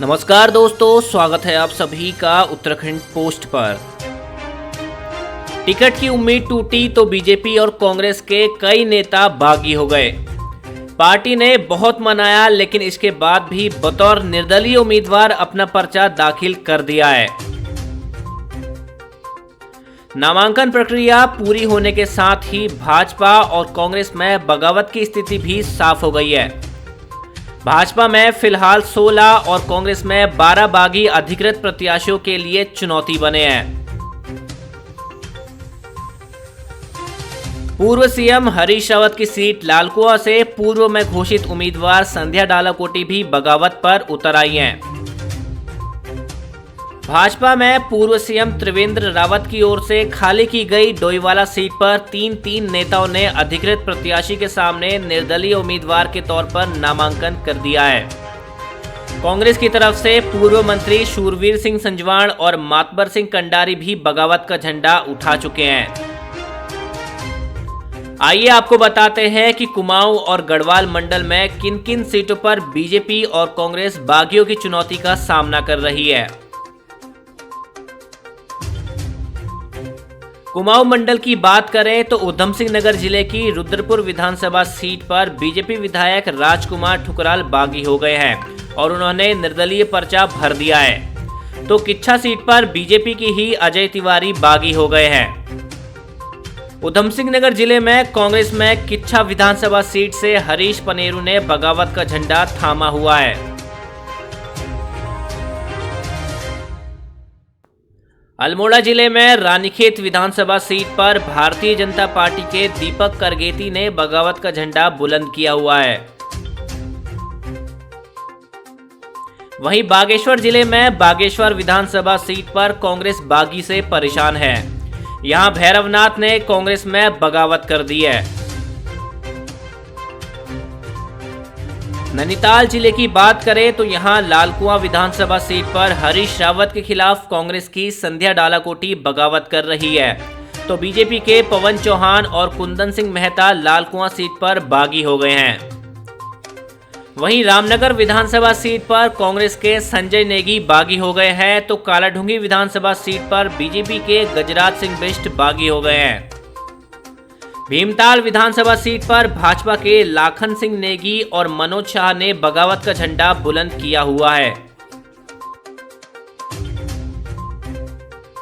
नमस्कार दोस्तों, स्वागत है आप सभी का उत्तराखंड पोस्ट पर। टिकट की उम्मीद टूटी तो बीजेपी और कांग्रेस के कई नेता बागी हो गए। पार्टी ने बहुत मनाया, लेकिन इसके बाद भी बतौर निर्दलीय उम्मीदवार अपना पर्चा दाखिल कर दिया है। नामांकन प्रक्रिया पूरी होने के साथ ही भाजपा और कांग्रेस में बगावत की स्थिति भी साफ हो गई है। भाजपा में फिलहाल 16 और कांग्रेस में 12 बागी अधिकृत प्रत्याशियों के लिए चुनौती बने हैं। पूर्व सीएम हरीश रावत की सीट लालकुआ से पूर्व में घोषित उम्मीदवार संध्या डालाकोटी भी बगावत पर उतर आई हैं। भाजपा में पूर्व सीएम त्रिवेंद्र रावत की ओर से खाली की गई डोईवाला सीट पर तीन नेताओं ने अधिकृत प्रत्याशी के सामने निर्दलीय उम्मीदवार के तौर पर नामांकन कर दिया है। कांग्रेस की तरफ से पूर्व मंत्री शूरवीर सिंह संजवाण और मातबर सिंह कंडारी भी बगावत का झंडा उठा चुके हैं। आइए आपको बताते हैं कि कुमाऊं और गढ़वाल मंडल में किन किन सीटों पर बीजेपी और कांग्रेस बागियों की चुनौती का सामना कर रही है। कुमाऊं मंडल की बात करें तो उधम सिंह नगर जिले की रुद्रपुर विधानसभा सीट पर बीजेपी विधायक राजकुमार ठुकराल बागी हो गए हैं और उन्होंने निर्दलीय पर्चा भर दिया है। तो किच्छा सीट पर बीजेपी की ही अजय तिवारी बागी हो गए हैं। उधम सिंह नगर जिले में कांग्रेस में किच्छा विधानसभा सीट से हरीश पनेरू ने बगावत का झंडा थामा हुआ है। अल्मोड़ा जिले में रानीखेत विधानसभा सीट पर भारतीय जनता पार्टी के दीपक करगेती ने बगावत का झंडा बुलंद किया हुआ है। वहीं बागेश्वर जिले में बागेश्वर विधानसभा सीट पर कांग्रेस बागी से परेशान है। यहां भैरवनाथ ने कांग्रेस में बगावत कर दी है। नैनीताल जिले की बात करें तो यहां लालकुआं विधानसभा सीट पर हरीश रावत के खिलाफ कांग्रेस की संध्या डालाकोटी बगावत कर रही है, तो बीजेपी के पवन चौहान और कुंदन सिंह मेहता लालकुआं सीट पर बागी हो गए हैं। वहीं रामनगर विधानसभा सीट पर कांग्रेस के संजय नेगी बागी हो गए हैं, तो कालाढूंगी विधानसभा सीट पर बीजेपी के गजराज सिंह बिष्ट बागी हो गए हैं। भीमताल विधानसभा सीट पर भाजपा के लाखन सिंह नेगी और मनोज शाह ने बगावत का झंडा बुलंद किया हुआ है।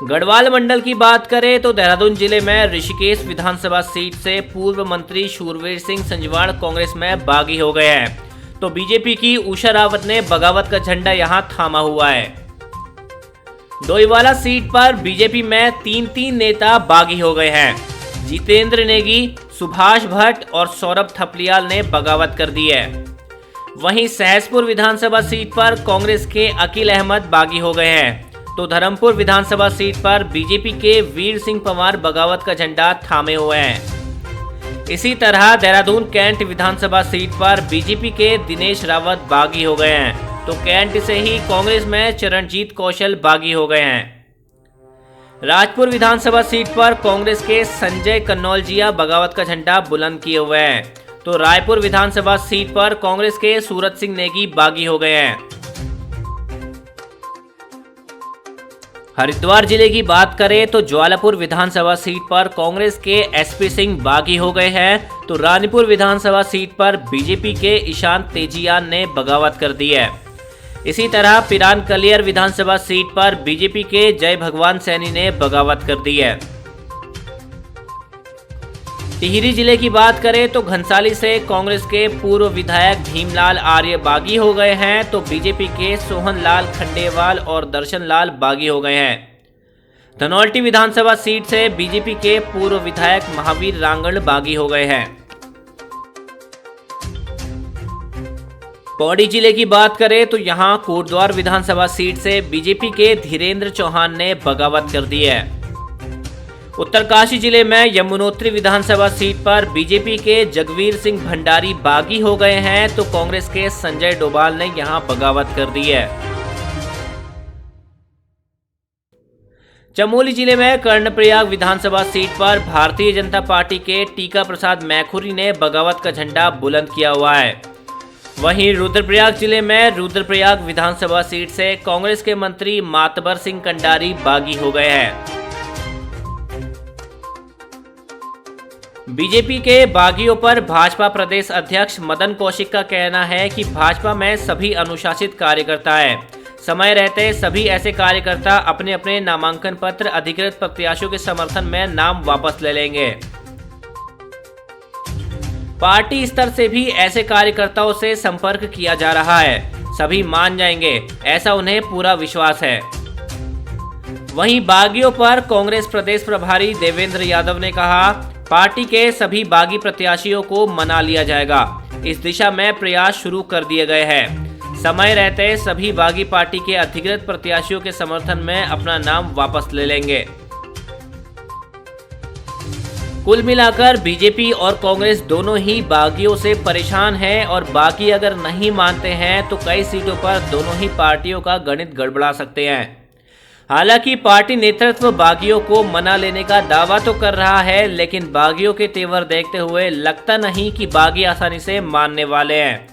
गढ़वाल मंडल की बात करें तो देहरादून जिले में ऋषिकेश विधानसभा सीट से पूर्व मंत्री शूरवीर सिंह संजवाण कांग्रेस में बागी हो गए हैं, तो बीजेपी की उषा रावत ने बगावत का झंडा यहां थामा हुआ है। डोईवाला सीट पर बीजेपी में तीन नेता बागी हो गए हैं। जितेंद्र नेगी, सुभाष भट्ट और सौरभ थपलियाल ने बगावत कर दी है। वहीं सहसपुर विधानसभा सीट पर कांग्रेस के अकील अहमद बागी हो गए हैं, तो धर्मपुर विधानसभा सीट पर बीजेपी के वीर सिंह पंवार बगावत का झंडा थामे हुए हैं। इसी तरह देहरादून कैंट विधानसभा सीट पर बीजेपी के दिनेश रावत बागी हो गए हैं, तो कैंट से ही कांग्रेस में चरणजीत कौशल बागी हो गए हैं। राजपुर विधानसभा सीट पर कांग्रेस के संजय कन्नौलजिया बगावत का झंडा बुलंद किए हुए हैं, तो रायपुर विधानसभा सीट पर कांग्रेस के सूरत सिंह नेगी बागी हो गए हैं। हरिद्वार जिले की बात करें तो ज्वालापुर विधानसभा सीट पर कांग्रेस के एसपी सिंह बागी हो गए हैं, तो रानीपुर विधानसभा सीट पर बीजेपी के ईशान तेजियान ने बगावत कर दी है। इसी तरह पिरान कलियर विधानसभा सीट पर बीजेपी के जय भगवान सैनी ने बगावत कर दी है। टिहरी जिले की बात करें तो घनसाली से कांग्रेस के पूर्व विधायक भीमलाल आर्य बागी हो गए हैं, तो बीजेपी के सोहन लाल खंडेवाल और दर्शन लाल बागी हो गए हैं। धनौल्टी विधानसभा सीट से बीजेपी के पूर्व विधायक महावीर रांगड़ बागी हो गए हैं। पौड़ी जिले की बात करें तो यहां कोटद्वार विधानसभा सीट से बीजेपी के धीरेन्द्र चौहान ने बगावत कर दी है। उत्तरकाशी जिले में यमुनोत्री विधानसभा सीट पर बीजेपी के जगवीर सिंह भंडारी बागी हो गए हैं, तो कांग्रेस के संजय डोभाल ने यहां बगावत कर दी है। चमोली जिले में कर्णप्रयाग विधानसभा सीट पर भारतीय जनता पार्टी के टीका प्रसाद मैखुरी ने बगावत का झंडा बुलंद किया हुआ है। वहीं रुद्रप्रयाग जिले में रुद्रप्रयाग विधानसभा सीट से कांग्रेस के मंत्री मातबर सिंह कंडारी बागी हो गए हैं। बीजेपी के बागियों पर भाजपा प्रदेश अध्यक्ष मदन कौशिक का कहना है कि भाजपा में सभी अनुशासित कार्यकर्ता हैं। समय रहते सभी ऐसे कार्यकर्ता अपने अपने नामांकन पत्र अधिकृत प्रत्याशियों के समर्थन में नाम वापस ले लेंगे। पार्टी स्तर से भी ऐसे कार्यकर्ताओं से संपर्क किया जा रहा है, सभी मान जाएंगे, ऐसा उन्हें पूरा विश्वास है। वहीं बागियों पर कांग्रेस प्रदेश प्रभारी देवेंद्र यादव ने कहा, पार्टी के सभी बागी प्रत्याशियों को मना लिया जाएगा। इस दिशा में प्रयास शुरू कर दिए गए हैं। समय रहते सभी बागी पार्टी के अधिकृत प्रत्याशियों के समर्थन में अपना नाम वापस ले लेंगे। कुल मिलाकर बीजेपी और कांग्रेस दोनों ही बागियों से परेशान हैं और बागी अगर नहीं मानते हैं तो कई सीटों पर दोनों ही पार्टियों का गणित गड़बड़ा सकते हैं। हालांकि पार्टी नेतृत्व बागियों को मना लेने का दावा तो कर रहा है, लेकिन बागियों के तेवर देखते हुए लगता नहीं कि बागी आसानी से मानने वाले हैं।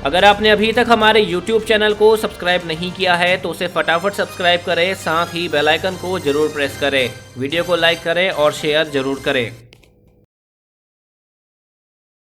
अगर आपने अभी तक हमारे YouTube चैनल को सब्सक्राइब नहीं किया है तो उसे फटाफट सब्सक्राइब करें, साथ ही बेल आइकन को जरूर प्रेस करें। वीडियो को लाइक करें और शेयर जरूर करें।